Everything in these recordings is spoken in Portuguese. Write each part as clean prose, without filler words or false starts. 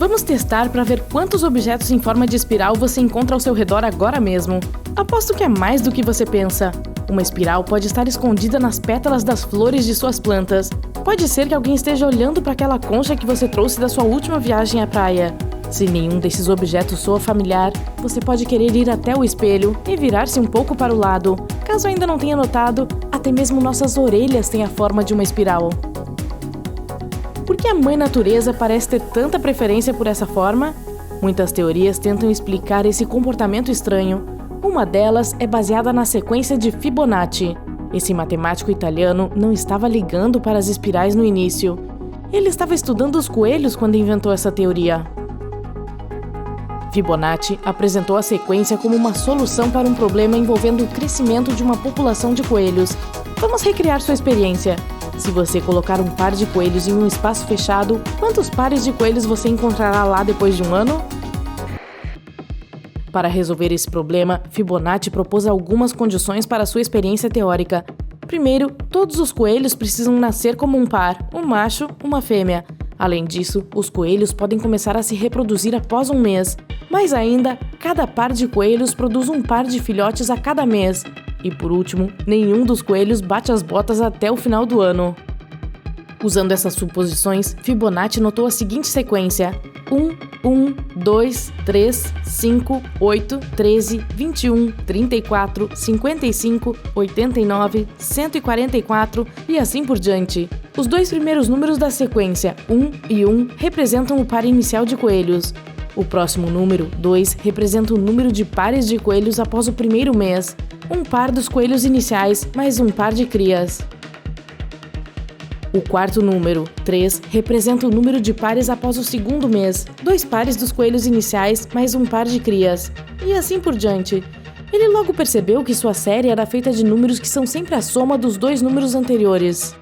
Vamos testar para ver quantos objetos em forma de espiral você encontra ao seu redor agora mesmo. Aposto que é mais do que você pensa. Uma espiral pode estar escondida nas pétalas das flores de suas plantas. Pode ser que alguém esteja olhando para aquela concha que você trouxe da sua última viagem à praia. Se nenhum desses objetos soa familiar, você pode querer ir até o espelho e virar-se um pouco para o lado. Caso ainda não tenha notado, até mesmo nossas orelhas têm a forma de uma espiral. Por que a Mãe Natureza parece ter tanta preferência por essa forma? Muitas teorias tentam explicar esse comportamento estranho. Uma delas é baseada na sequência de Fibonacci. Esse matemático italiano não estava ligando para as espirais no início. Ele estava estudando os coelhos quando inventou essa teoria. Fibonacci apresentou a sequência como uma solução para um problema envolvendo o crescimento de uma população de coelhos. Vamos recriar sua experiência. Se você colocar um par de coelhos em um espaço fechado, quantos pares de coelhos você encontrará lá depois de um ano? Para resolver esse problema, Fibonacci propôs algumas condições para sua experiência teórica. Primeiro, todos os coelhos precisam nascer como um par, um macho, uma fêmea. Além disso, os coelhos podem começar a se reproduzir após um mês. Mais ainda, cada par de coelhos produz um par de filhotes a cada mês. E por último, nenhum dos coelhos bate as botas até o final do ano. Usando essas suposições, Fibonacci notou a seguinte sequência: 1, 2, 3, 5, 8, 13, 21, 34, 55, 89, 144 e assim por diante. Os dois primeiros números da sequência, 1 e 1, representam o par inicial de coelhos. O próximo número, 2, representa o número de pares de coelhos após o primeiro mês. Um par dos coelhos iniciais, mais um par de crias. O quarto número, 3, representa o número de pares após o segundo mês, 2 pares dos coelhos iniciais, mais um par de crias. E assim por diante. Ele logo percebeu que sua série era feita de números que são sempre a soma dos 2 números anteriores.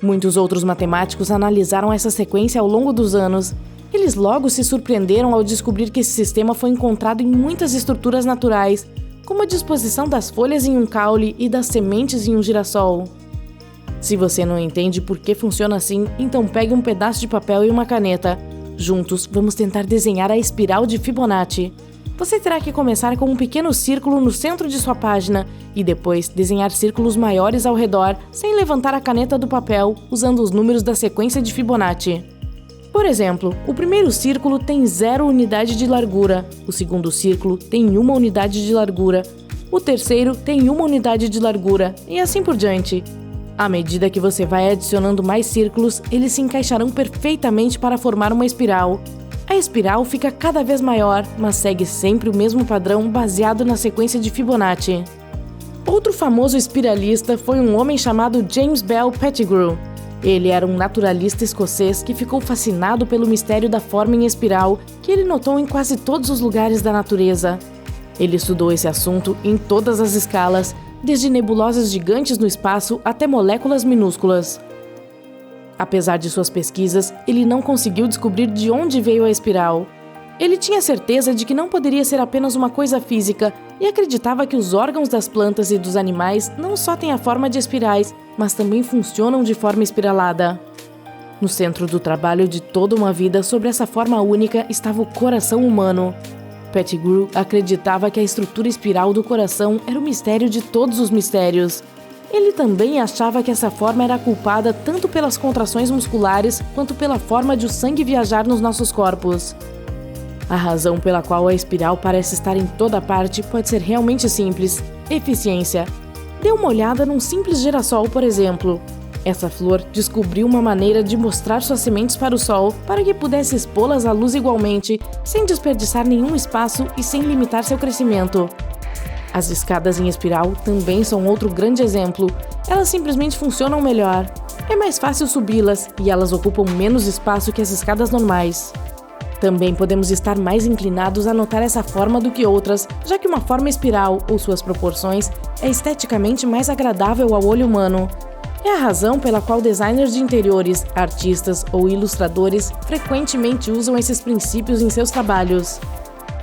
Muitos outros matemáticos analisaram essa sequência ao longo dos anos. Eles logo se surpreenderam ao descobrir que esse sistema foi encontrado em muitas estruturas naturais, como a disposição das folhas em um caule e das sementes em um girassol. Se você não entende por que funciona assim, então pegue um pedaço de papel e uma caneta. Juntos, vamos tentar desenhar a espiral de Fibonacci. Você terá que começar com um pequeno círculo no centro de sua página e depois desenhar círculos maiores ao redor, sem levantar a caneta do papel, usando os números da sequência de Fibonacci. Por exemplo, o primeiro círculo tem 0 unidade de largura, o segundo círculo tem 1 unidade de largura, o terceiro tem 1 unidade de largura e assim por diante. À medida que você vai adicionando mais círculos, eles se encaixarão perfeitamente para formar uma espiral. A espiral fica cada vez maior, mas segue sempre o mesmo padrão baseado na sequência de Fibonacci. Outro famoso espiralista foi um homem chamado James Bell Pettigrew. Ele era um naturalista escocês que ficou fascinado pelo mistério da forma em espiral que ele notou em quase todos os lugares da natureza. Ele estudou esse assunto em todas as escalas, desde nebulosas gigantes no espaço até moléculas minúsculas. Apesar de suas pesquisas, ele não conseguiu descobrir de onde veio a espiral. Ele tinha certeza de que não poderia ser apenas uma coisa física e acreditava que os órgãos das plantas e dos animais não só têm a forma de espirais, mas também funcionam de forma espiralada. No centro do trabalho de toda uma vida sobre essa forma única estava o coração humano. Pettigrew acreditava que a estrutura espiral do coração era o mistério de todos os mistérios. Ele também achava que essa forma era culpada tanto pelas contrações musculares quanto pela forma de o sangue viajar nos nossos corpos. A razão pela qual a espiral parece estar em toda parte pode ser realmente simples: eficiência. Dê uma olhada num simples girassol, por exemplo. Essa flor descobriu uma maneira de mostrar suas sementes para o sol para que pudesse expô-las à luz igualmente, sem desperdiçar nenhum espaço e sem limitar seu crescimento. As escadas em espiral também são outro grande exemplo. Elas simplesmente funcionam melhor. É mais fácil subi-las e elas ocupam menos espaço que as escadas normais. Também podemos estar mais inclinados a notar essa forma do que outras, já que uma forma espiral, ou suas proporções, é esteticamente mais agradável ao olho humano. É a razão pela qual designers de interiores, artistas ou ilustradores frequentemente usam esses princípios em seus trabalhos.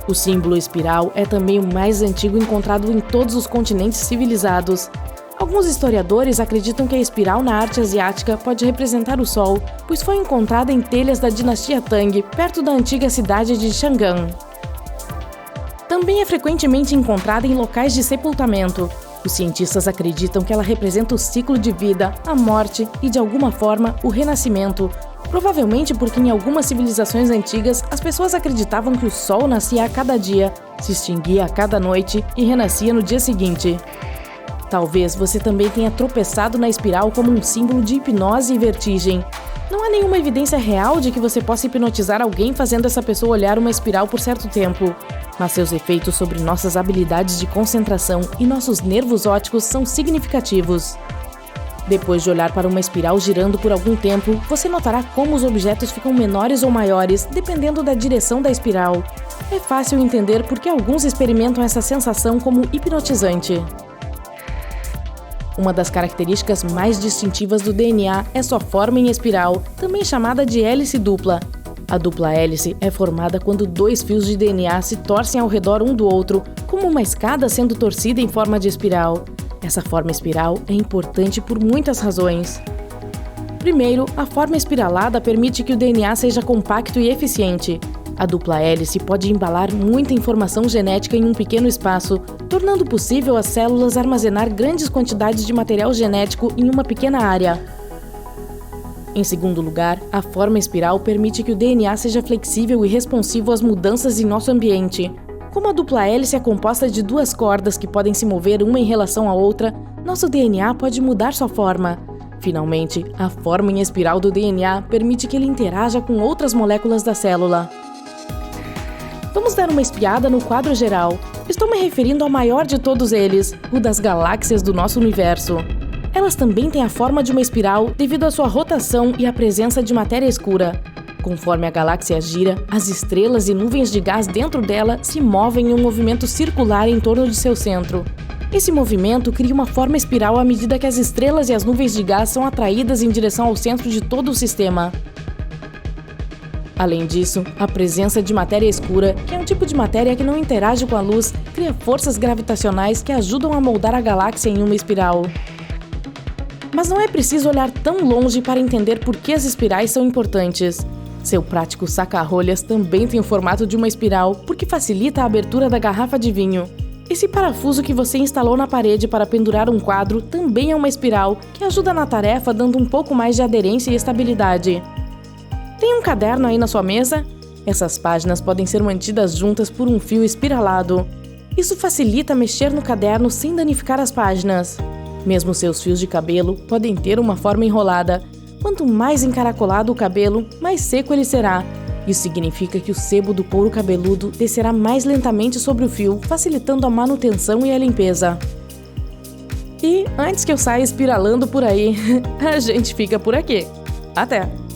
O símbolo espiral é também o mais antigo encontrado em todos os continentes civilizados. Alguns historiadores acreditam que a espiral na arte asiática pode representar o Sol, pois foi encontrada em telhas da dinastia Tang, perto da antiga cidade de Chang'an. Também é frequentemente encontrada em locais de sepultamento. Os cientistas acreditam que ela representa o ciclo de vida, a morte e, de alguma forma, o renascimento. Provavelmente porque em algumas civilizações antigas as pessoas acreditavam que o Sol nascia a cada dia, se extinguia a cada noite e renascia no dia seguinte. Talvez você também tenha tropeçado na espiral como um símbolo de hipnose e vertigem. Não há nenhuma evidência real de que você possa hipnotizar alguém fazendo essa pessoa olhar uma espiral por certo tempo, mas seus efeitos sobre nossas habilidades de concentração e nossos nervos ópticos são significativos. Depois de olhar para uma espiral girando por algum tempo, você notará como os objetos ficam menores ou maiores, dependendo da direção da espiral. É fácil entender por que alguns experimentam essa sensação como hipnotizante. Uma das características mais distintivas do DNA é sua forma em espiral, também chamada de hélice dupla. A dupla hélice é formada quando dois fios de DNA se torcem ao redor um do outro, como uma escada sendo torcida em forma de espiral. Essa forma espiral é importante por muitas razões. Primeiro, a forma espiralada permite que o DNA seja compacto e eficiente. A dupla hélice pode embalar muita informação genética em um pequeno espaço, tornando possível às células armazenar grandes quantidades de material genético em uma pequena área. Em segundo lugar, a forma espiral permite que o DNA seja flexível e responsivo às mudanças em nosso ambiente. Como a dupla hélice é composta de duas cordas que podem se mover uma em relação à outra, nosso DNA pode mudar sua forma. Finalmente, a forma em espiral do DNA permite que ele interaja com outras moléculas da célula. Vamos dar uma espiada no quadro geral. Estou me referindo ao maior de todos eles, o das galáxias do nosso universo. Elas também têm a forma de uma espiral devido à sua rotação e à presença de matéria escura. Conforme a galáxia gira, as estrelas e nuvens de gás dentro dela se movem em um movimento circular em torno de seu centro. Esse movimento cria uma forma espiral à medida que as estrelas e as nuvens de gás são atraídas em direção ao centro de todo o sistema. Além disso, a presença de matéria escura, que é um tipo de matéria que não interage com a luz, cria forças gravitacionais que ajudam a moldar a galáxia em uma espiral. Mas não é preciso olhar tão longe para entender por que as espirais são importantes. Seu prático saca-rolhas também tem o formato de uma espiral, porque facilita a abertura da garrafa de vinho. Esse parafuso que você instalou na parede para pendurar um quadro também é uma espiral, que ajuda na tarefa dando um pouco mais de aderência e estabilidade. Tem um caderno aí na sua mesa? Essas páginas podem ser mantidas juntas por um fio espiralado. Isso facilita mexer no caderno sem danificar as páginas. Mesmo seus fios de cabelo podem ter uma forma enrolada. Quanto mais encaracolado o cabelo, mais seco ele será. Isso significa que o sebo do couro cabeludo descerá mais lentamente sobre o fio, facilitando a manutenção e a limpeza. E, antes que eu saia espiralando por aí, a gente fica por aqui. Até!